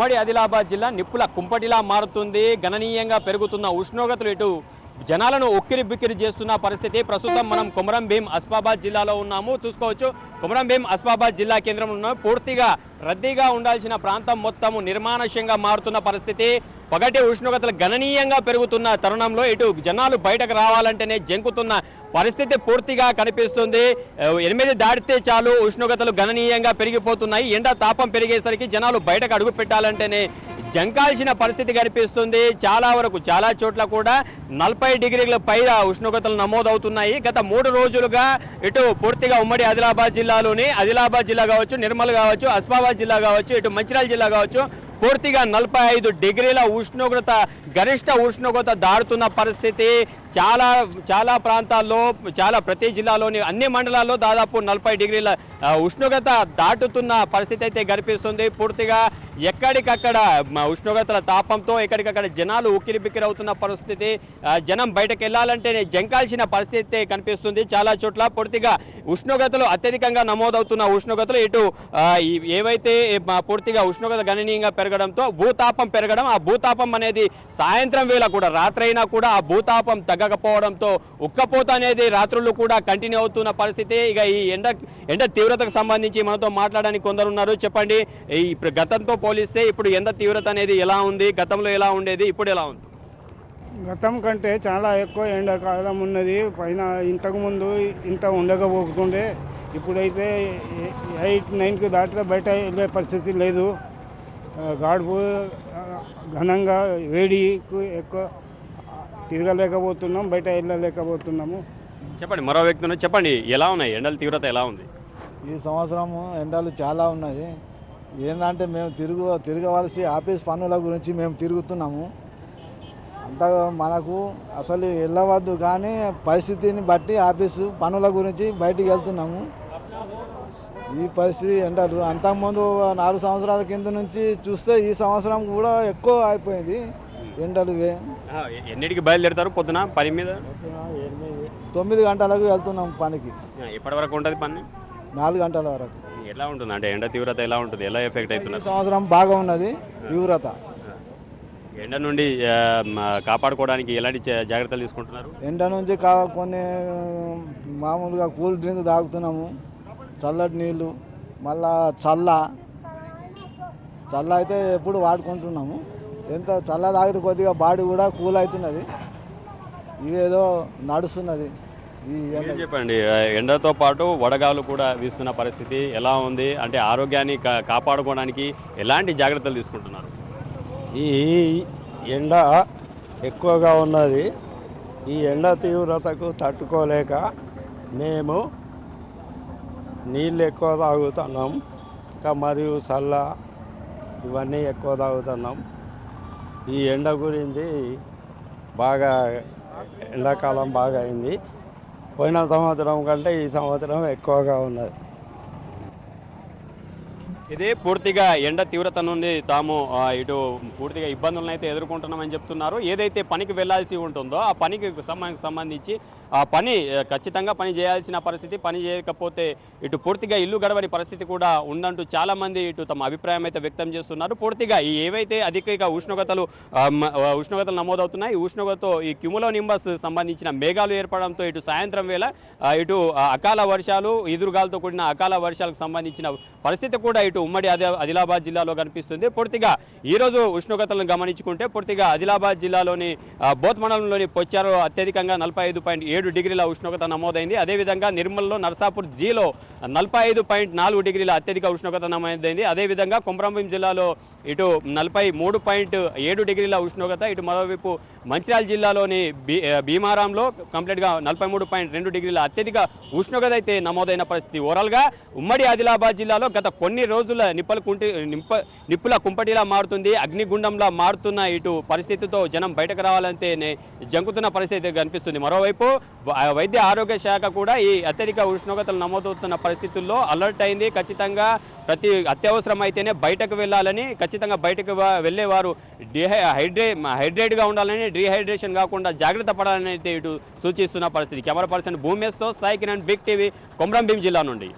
ఉమ్మడి ఆదిలాబాద్ జిల్లా నిప్పుల కుంపటిలా మారుతుంది. గణనీయంగా పెరుగుతున్న ఉష్ణోగ్రతలు ఇటు జనాలను ఉక్కిరి బిక్కిరి చేస్తున్న పరిస్థితి. ప్రస్తుతం మనం కొమరం భీం ఆసిఫాబాద్ జిల్లాలో ఉన్నాము. చూసుకోవచ్చు, కొమరం భీం ఆసిఫాబాద్ జిల్లా కేంద్రం ఉన్నాము. పూర్తిగా రద్దీగా ఉండాల్సిన ప్రాంతం మొత్తము నిర్మానుష్యంగా మారుతున్న పరిస్థితి. పగటి ఉష్ణోగ్రతలు గణనీయంగా పెరుగుతున్న తరుణంలో ఇటు జనాలు బయటకు రావాలంటేనే జంకుతున్న పరిస్థితి పూర్తిగా కనిపిస్తుంది. 8 దాటితే చాలు ఉష్ణోగ్రతలు గణనీయంగా పెరిగిపోతున్నాయి. ఎండ తాపం పెరిగేసరికి జనాలు బయటకు అడుగు పెట్టాలంటేనే జంకాల్సిన పరిస్థితి కనిపిస్తుంది. చాలా వరకు చాలా చోట్ల కూడా 40 డిగ్రీల పైన ఉష్ణోగ్రతలు నమోదవుతున్నాయి. గత 3 రోజులుగా ఇటు పూర్తిగా ఉమ్మడి ఆదిలాబాద్ జిల్లాలోని ఆదిలాబాద్ జిల్లా కావచ్చు, నిర్మల్ కావచ్చు, ఆసిఫాబాద్ జిల్లా కావచ్చు, ఇటు మంచిర్యాల జిల్లా కావచ్చు, పూర్తిగా 45 డిగ్రీల ఉష్ణోగ్రత గరిష్ట ఉష్ణోగ్రత దాటుతున్న పరిస్థితి. చాలా ప్రాంతాల్లో ప్రతి జిల్లాలోని అన్ని మండలాల్లో దాదాపు 40 డిగ్రీల ఉష్ణోగ్రత దాటుతున్న పరిస్థితి అయితే కనిపిస్తుంది. పూర్తిగా ఎక్కడికక్కడ ఉష్ణోగ్రతల తాపంతో ఎక్కడికక్కడ జనాలు ఉక్కిరి బిక్కిరి అవుతున్న పరిస్థితి. జనం బయటకు వెళ్ళాలంటేనే జంకాల్సిన పరిస్థితి కనిపిస్తుంది. చాలా చోట్ల పూర్తిగా ఉష్ణోగ్రతలు అత్యధికంగా నమోదవుతున్న ఉష్ణోగ్రతలు ఇటు ఏవైతే పూర్తిగా ఉష్ణోగ్రత గణనీయంగా పెరగడంతో భూతాపం పెరగడం, ఆ భూతాపం అనేది సాయంత్రం వేళ కూడా రాత్రైనా కూడా ఆ భూతాపం తగ్గకపోవడంతో ఉక్కపోత అనేది రాత్రులు కూడా కంటిన్యూ అవుతున్న పరిస్థితి. ఇక ఈ ఎండ తీవ్రతకు సంబంధించి మనతో మాట్లాడడానికి కొందరు ఉన్నారు. చెప్పండి, ఈ గతంతో పోలిస్తే ఇప్పుడు ఎండ తీవ్రత అనేది ఎలా ఉంది? గతంలో ఎలా ఉండేది, ఇప్పుడు ఎలా ఉంది? గతం కంటే చాలా ఎక్కువ ఎండాకాలం ఉన్నది. పైన ఇంతకుముందు ఇంత ఉండకపోతుండే. ఇప్పుడైతే 8-9కి దాటితే బయట వెళ్ళే పరిస్థితి లేదు. గాడుపు ఘనంగా వేడికి ఎక్కువ తిరగలేకపోతున్నాం, బయట వెళ్ళలేకపోతున్నాము. చెప్పండి, మరో వ్యక్తి చెప్పండి, ఎలా ఉన్నాయి ఎండల తీవ్రత ఎలా ఉంది? ఈ సంవత్సరము ఎండలు చాలా ఉన్నాయి. ఏంటంటే మేము తిరగవలసి ఆఫీస్ పనుల గురించి మేము తిరుగుతున్నాము. అంత మనకు అసలు వెళ్ళవద్దు, కానీ పరిస్థితిని బట్టి ఆఫీసు పనుల గురించి బయటికి వెళ్తున్నాము. ఈ పరిస్థితి ఎండలు అంతకుముందు 4 సంవత్సరాల కింద నుంచి చూస్తే ఈ సంవత్సరం కూడా ఎక్కువ అయిపోయింది ఎండలు. ఎన్నిటికి బయలుదేరుతారు పొద్దున పని మీద? 9 గంటలకు వెళ్తున్నాం పనికి. ఎప్పటి వరకు ఉంటుంది పని? 4 గంటల వరకు. ఎలా ఉంటుంది అంటే ఎండ తీవ్రత ఎలా ఉంటుంది, ఎలా ఎఫెక్ట్ అవుతుంది? ఈ సంవత్సరం బాగా ఉన్నది తీవ్రత. ఎండ నుండి కాపాడుకోవడానికి ఎలాంటి జాగ్రత్తలు తీసుకుంటున్నారు? ఎండ నుంచి కొన్ని మామూలుగా కూల్ డ్రింక్ తాగుతున్నాము, చల్లటి నీళ్ళు, మళ్ళా చల్ల అయితే ఎప్పుడు వాడుకుంటున్నాము. ఎంత చల్ల తాగితే కొద్దిగా బాడీ కూడా కూల్ అవుతున్నది. ఇవేదో నడుస్తున్నది ఈ ఎండ. చెప్పండి, ఎండతో పాటు వడగాలు కూడా వీస్తున్న పరిస్థితి ఎలా ఉంది? అంటే ఆరోగ్యాన్ని కాపాడుకోవడానికి ఎలాంటి జాగ్రత్తలు తీసుకుంటున్నారు? ఈ ఎండ ఎక్కువగా ఉన్నది. ఈ ఎండ తీవ్రతకు తట్టుకోలేక మేము నీళ్ళు ఎక్కువ తాగుతున్నాం, ఇంకా మరియు చల్ల ఇవన్నీ ఎక్కువ తాగుతున్నాం. ఈ ఎండ గురించి బాగా ఎండాకాలం బాగా అయింది. పోయిన సంవత్సరం కంటే ఈ సంవత్సరం ఎక్కువగా ఉన్నది. ఇదే పూర్తిగా ఎండ తీవ్రత నుండి తాము ఇటు పూర్తిగా ఇబ్బందులను అయితే ఎదుర్కొంటున్నామని చెప్తున్నారు. ఏదైతే పనికి వెళ్లాల్సి ఉంటుందో ఆ పనికి సంబంధించి ఆ పని ఖచ్చితంగా పని చేయాల్సిన పరిస్థితి, పని చేయకపోతే ఇటు పూర్తిగా ఇల్లు గడవని పరిస్థితి కూడా ఉందంటూ చాలామంది ఇటు తమ అభిప్రాయం అయితే వ్యక్తం చేస్తున్నారు. పూర్తిగా ఈ ఏవైతే అధిక ఉష్ణోగ్రతలు నమోదవుతున్నాయి, ఈ ఉష్ణోగ్రతతో ఈ క్యుములోనింబస్ సంబంధించిన మేఘాలు ఏర్పడడంతో ఇటు సాయంత్రం వేళ ఇటు అకాల వర్షాలు, ఈదురుగాలతో కూడిన అకాల వర్షాలకు సంబంధించిన పరిస్థితి కూడా ఇటు ఉమ్మడి ఆదిలాబాద్ జిల్లాలో కనిపిస్తుంది. పూర్తిగా ఈరోజు ఉష్ణోగ్రతలను గమనించుకుంటే పూర్తిగా ఆదిలాబాద్ జిల్లాలోని బోత్ మండలంలోని పొచ్చారు అత్యధికంగా 45.7 డిగ్రీల ఉష్ణోగ్రత నమోదైంది. అదేవిధంగా నిర్మల్లో నర్సాపూర్ జీలో 45.4 డిగ్రీల అత్యధిక ఉష్ణోగ్రత నమోదైంది. అదేవిధంగా కొమరం భీం జిల్లాలో ఇటు 43.7 డిగ్రీల ఉష్ణోగ్రత, ఇటు మరోవైపు మంచిర్యాల జిల్లాలోని భీమారంలో కంప్లీట్గా 43.2 డిగ్రీల అత్యధిక ఉష్ణోగ్రత అయితే నమోదైన పరిస్థితి. ఓవరాల్గా ఉమ్మడి ఆదిలాబాద్ జిల్లాలో గత కొన్ని రోజుల నిప్పుల కుంపటిలా మారుతుంది, అగ్నిగుండంలా మారుతున్న ఇటు పరిస్థితితో జనం బయటకు రావాలంటే జంకుతున్న పరిస్థితి కనిపిస్తుంది. మరోవైపు వైద్య ఆరోగ్య శాఖ కూడా ఈ అత్యధిక ఉష్ణోగ్రతలు నమోదవుతున్న పరిస్థితుల్లో అలర్ట్ అయింది. ఖచ్చితంగా ప్రతి అత్యవసరం అయితేనే బయటకు వెళ్ళాలని, ఖచ్చితంగా బయటకు వెళ్ళేవారు హైడ్రేట్గా ఉండాలని, డీహైడ్రేషన్ కాకుండా జాగ్రత్త పడాలని అయితే ఇటు సూచిస్తున్న పరిస్థితి. కెమెరా పర్సన్ భూమేష్తో సాయి కిరణ్, బిగ్ టీవీ, కొమరం భీం జిల్లా నుండి.